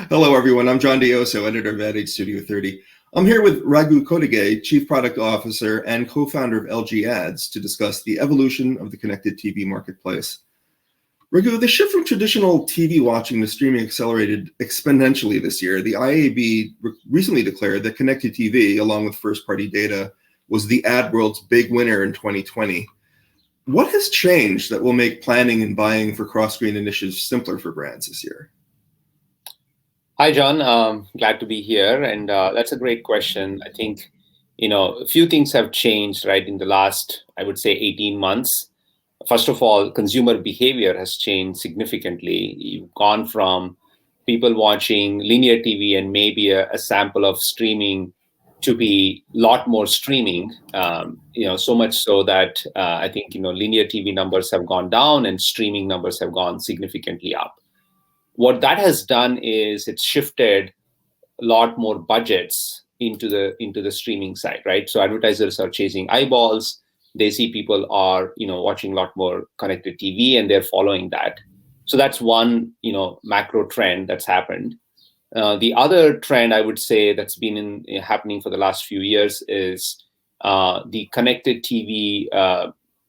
Hello, everyone. I'm John Dioso, editor of Ad Age Studio 30. I'm here with Raghu Kodige, Chief Product Officer and co-founder of LG Ads, to discuss the evolution of the connected TV marketplace. Raghu, the shift from traditional TV watching to streaming accelerated exponentially this year. The IAB recently declared that connected TV, along with first-party data, was the ad world's big winner in 2020. What has changed that will make planning and buying for cross-screen initiatives simpler for brands this year? Hi, John. Glad to be here. And that's a great question. I think, a few things have changed, right, in the last, I would say, 18 months. First of all, consumer behavior has changed significantly. You've gone from people watching linear TV and maybe a sample of streaming to be a lot more streaming, so much so that I think, linear TV numbers have gone down and streaming numbers have gone significantly up. What that has done is it's shifted a lot more budgets into the streaming side, right? So advertisers are chasing eyeballs. They see people are watching a lot more connected TV, and they're following that. So that's one macro trend that's happened. The other trend I would say that's been happening for the last few years is the connected TV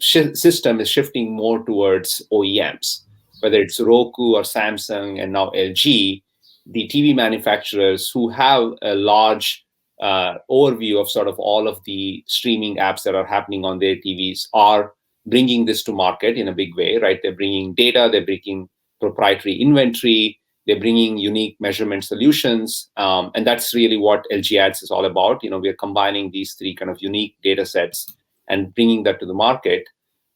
system is shifting more towards OEMs. Whether it's Roku or Samsung and now LG, the TV manufacturers who have a large overview of sort of all of the streaming apps that are happening on their TVs are bringing this to market in a big way, right? They're bringing data, they're bringing proprietary inventory, they're bringing unique measurement solutions. And that's really what LG Ads is all about. We're combining these three kind of unique data sets and bringing that to the market.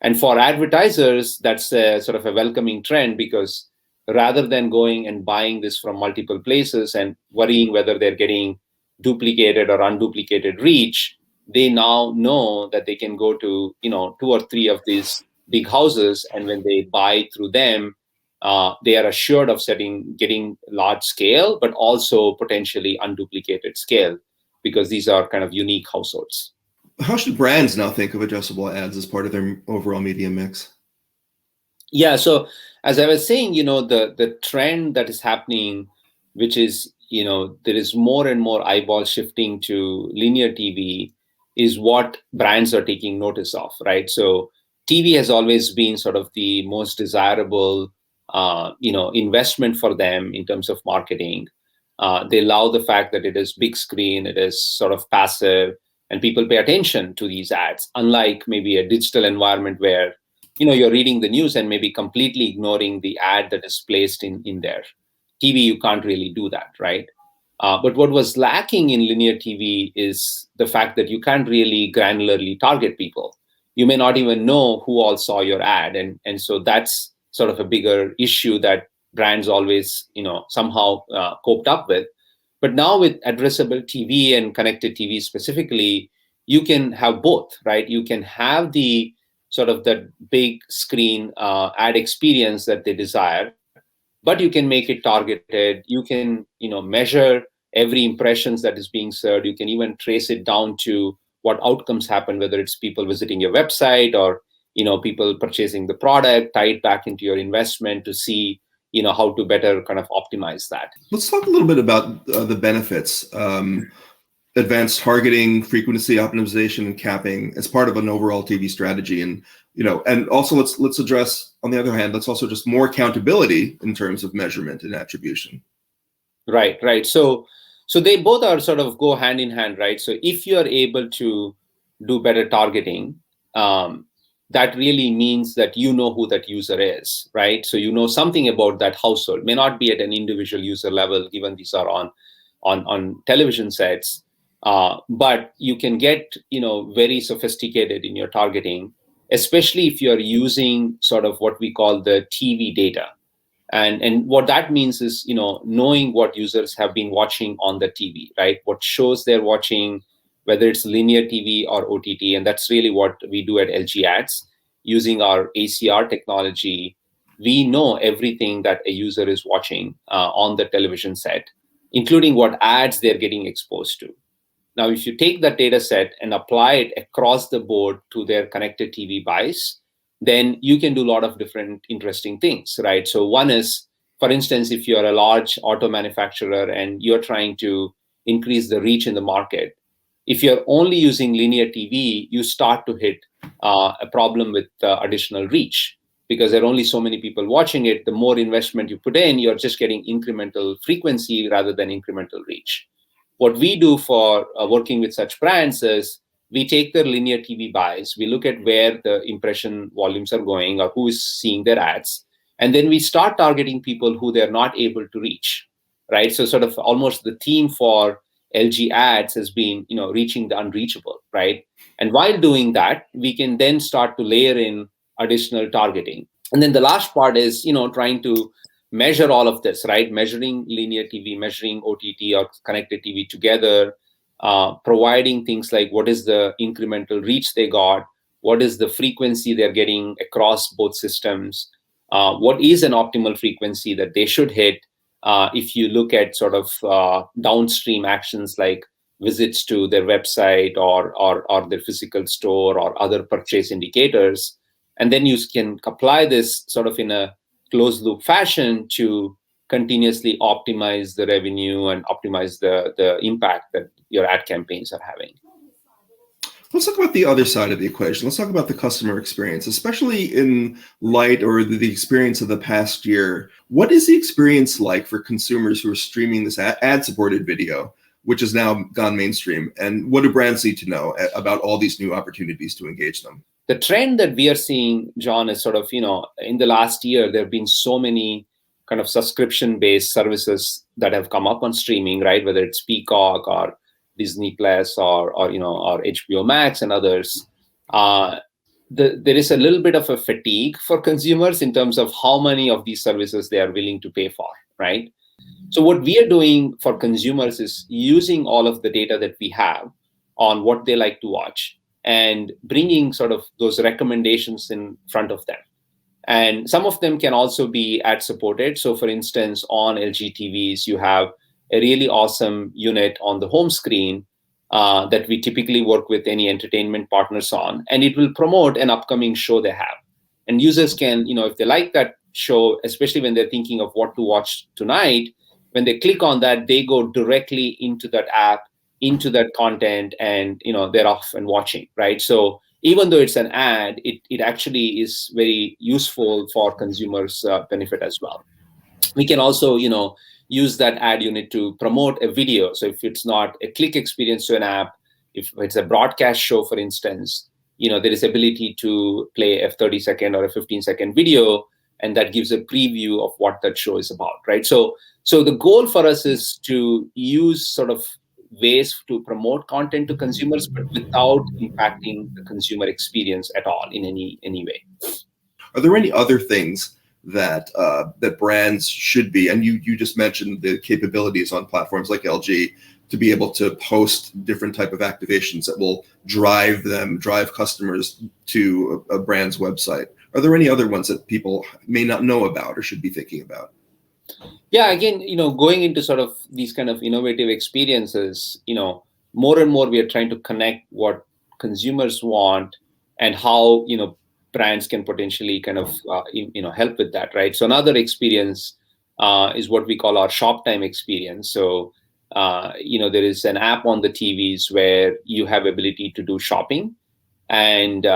And for advertisers, that's a sort of a welcoming trend, because rather than going and buying this from multiple places and worrying whether they're getting duplicated or unduplicated reach, they now know that they can go to 2 or 3 of these big houses, and when they buy through them, they are assured of getting large scale, but also potentially unduplicated scale, because these are kind of unique households. How should brands now think of addressable ads as part of their overall media mix? Yeah, so as I was saying, the trend that is happening, which is, there is more and more eyeball shifting to linear TV, is what brands are taking notice of, right? So TV has always been sort of the most desirable, investment for them in terms of marketing. They love the fact that it is big screen, it is sort of passive, and people pay attention to these ads, unlike maybe a digital environment where you're reading the news and maybe completely ignoring the ad that is placed in there. TV, you can't really do that, right? But what was lacking in linear TV is the fact that you can't really granularly target people. You may not even know who all saw your ad, and so that's sort of a bigger issue that brands always somehow coped up with. But now with addressable TV and connected TV specifically, you can have both, right? You can have the sort of the big screen ad experience that they desire, but you can make it targeted. You can, measure every impressions that is being served. You can even trace it down to what outcomes happen, whether it's people visiting your website or, people purchasing the product, tie it back into your investment to see how to better kind of optimize that. Let's talk a little bit about the benefits. Advanced targeting, frequency optimization, and capping as part of an overall TV strategy. And and also let's address, on the other hand, let's also just more accountability in terms of measurement and attribution. Right. So they both are sort of go hand in hand, right? So if you are able to do better targeting, that really means that you know who that user is, right? So you know something about that household. May not be at an individual user level, given these are on television sets, but you can get very sophisticated in your targeting, especially if you're using sort of what we call the TV data. And what that means is knowing what users have been watching on the TV, right? What shows they're watching, whether it's linear TV or OTT. And that's really what we do at LG Ads. Using our ACR technology, we know everything that a user is watching on the television set, including what ads they're getting exposed to. Now, if you take that data set and apply it across the board to their connected TV buys, then you can do a lot of different interesting things, right? So one is For instance, if you're a large auto manufacturer and you're trying to increase the reach in the market, if you're only using linear TV, you start to hit a problem with additional reach, because there are only so many people watching it. The more investment you put in, you're just getting incremental frequency rather than incremental reach. What we do for working with such brands is we take their linear TV buys, we look at where the impression volumes are going or who is seeing their ads, and then we start targeting people who they're not able to reach, right? So sort of almost the theme for LG ads has been, reaching the unreachable, right? And while doing that, we can then start to layer in additional targeting. And then the last part is, trying to measure all of this, right? Measuring linear TV, measuring OTT or connected TV together, providing things like what is the incremental reach they got, what is the frequency they're getting across both systems, what is an optimal frequency that they should hit. If you look at sort of downstream actions like visits to their website or their physical store or other purchase indicators, and then you can apply this sort of in a closed loop fashion to continuously optimize the revenue and optimize the impact that your ad campaigns are having. Let's talk about the other side of the equation. Let's talk about the customer experience, especially in light or the experience of the past year. What is the experience like for consumers who are streaming this ad-supported video, which has now gone mainstream? And what do brands need to know about all these new opportunities to engage them? The trend that we are seeing, John, is sort of, in the last year, there have been so many kind of subscription-based services that have come up on streaming, right? Whether it's Peacock or Disney Plus or HBO Max and others. There is a little bit of a fatigue for consumers in terms of how many of these services they are willing to pay for, right? So what we are doing for consumers is using all of the data that we have on what they like to watch and bringing sort of those recommendations in front of them. And some of them can also be ad supported. So for instance, on LG TVs, you have a really awesome unit on the home screen that we typically work with any entertainment partners on, and it will promote an upcoming show they have. And users can, if they like that show, especially when they're thinking of what to watch tonight, when they click on that, they go directly into that app, into that content, and they're off and watching, right? So even though it's an ad, it actually is very useful for consumers' benefit as well. We can also, use that ad unit to promote a video. So if it's not a click experience to an app, if it's a broadcast show, for instance, there is ability to play a 30-second or a 15-second video, and that gives a preview of what that show is about, right? So the goal for us is to use sort of ways to promote content to consumers, but without impacting the consumer experience at all in any way. Are there any other things that brands should be, and you just mentioned the capabilities on platforms like LG to be able to host different type of activations that will drive customers to a brand's website? Are there any other ones that people may not know about or should be thinking about? Yeah, again, going into sort of these kind of innovative experiences, more and more we are trying to connect what consumers want and how, brands can potentially kind of, help with that, right? So another experience is what we call our shop time experience. So, there is an app on the TVs where you have ability to do shopping. And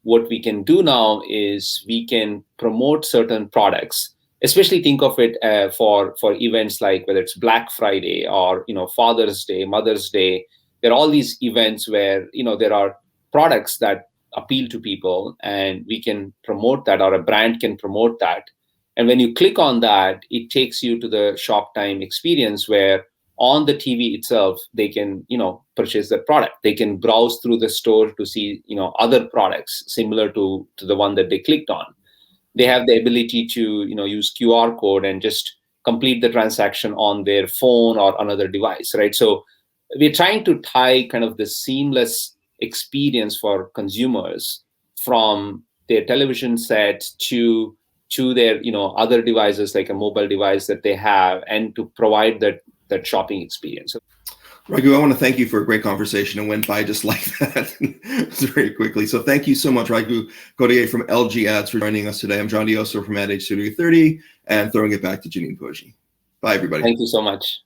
what we can do now is we can promote certain products. Especially think of it for events like whether it's Black Friday or Father's Day, Mother's Day. There are all these events where there are products that appeal to people, and we can promote that, or a brand can promote that. And when you click on that, it takes you to the shop time experience where on the TV itself they can purchase that product. They can browse through the store to see other products similar to the one that they clicked on. They have the ability to use QR code and just complete the transaction on their phone or another device, right? So we're trying to tie kind of the seamless experience for consumers from their television set to their other devices like a mobile device that they have, and to provide that shopping experience. Raghu, I want to thank you for a great conversation. It went by just like that. Very quickly. So thank you so much, Raghu Kodige from LG Ads, for joining us today. I'm John Dioso from Ad Studio 30, and throwing it back to Janine Poggi. Bye, everybody. Thank you so much.